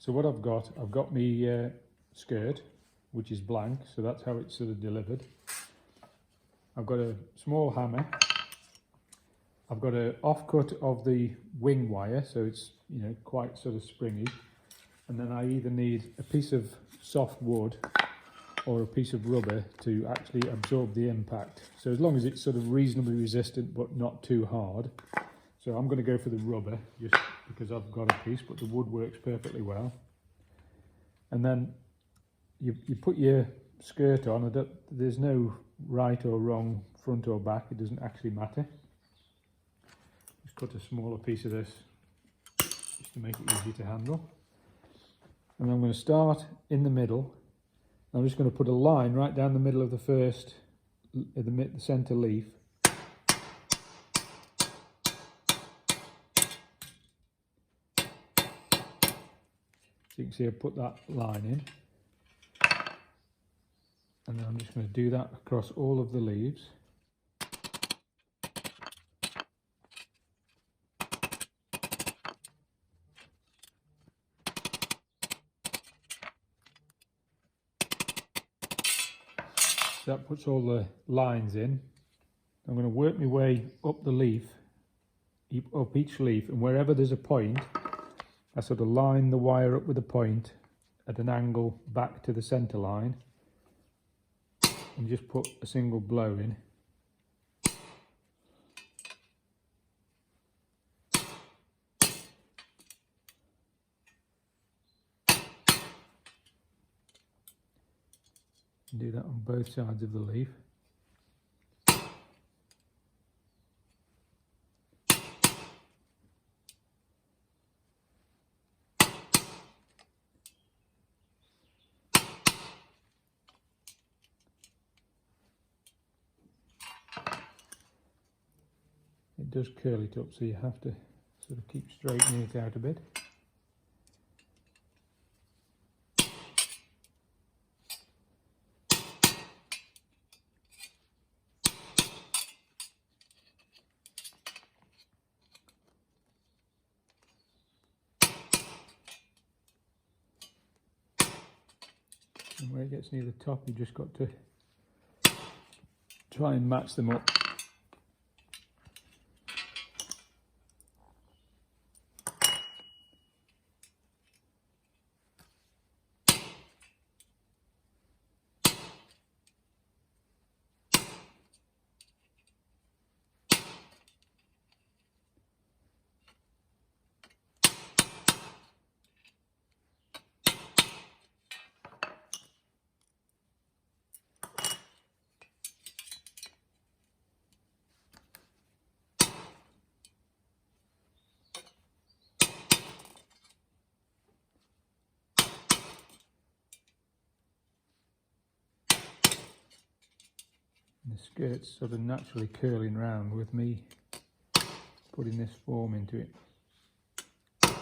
So what I've got my skirt, which is blank, so that's how it's sort of delivered. I've got a small hammer. I've got an offcut of the wing wire, so it's, you know, quite sort of springy. And then I either need a piece of soft wood or a piece of rubber to actually absorb the impact. So as long as it's sort of reasonably resistant but not too hard. So I'm going to go for the rubber just because I've got a piece, but the wood works perfectly well. And then you put your skirt on. There's no right or wrong, front or back, it doesn't actually matter. Just cut a smaller piece of this just to make it easy to handle. And I'm going to start in the middle. I'm just going to put a line right down the middle of the first, the centre leaf. So you can see I put that line in. And then I'm just going to do that across all of the leaves. So that puts all the lines in. I'm going to work my way up the leaf, up each leaf, and wherever there's a point, I sort of line the wire up with a point at an angle back to the centre line, and just put a single blow in. And do that on both sides of the leaf. It does curl it up, so you have to sort of keep straightening it out a bit. And where it gets near the top, you just got to try and match them up. The skirt's sort of naturally curling round with me putting this form into it. So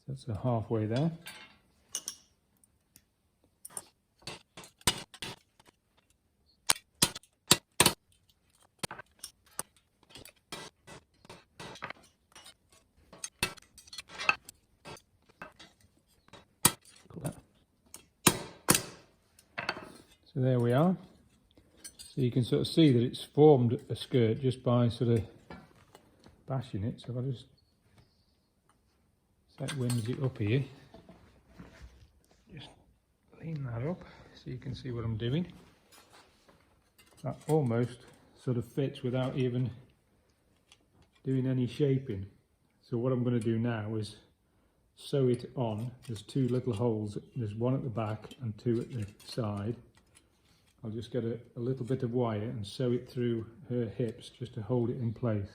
that's a halfway there. So there we are. So you can sort of see that it's formed a skirt just by sort of bashing it. So if I just set whimsy up here, just lean that up so you can see what I'm doing. That almost sort of fits without even doing any shaping. So what I'm going to do now is sew it on. There's two little holes. There's one at the back and two at the side. I'll just get a little bit of wire and sew it through her hips just to hold it in place.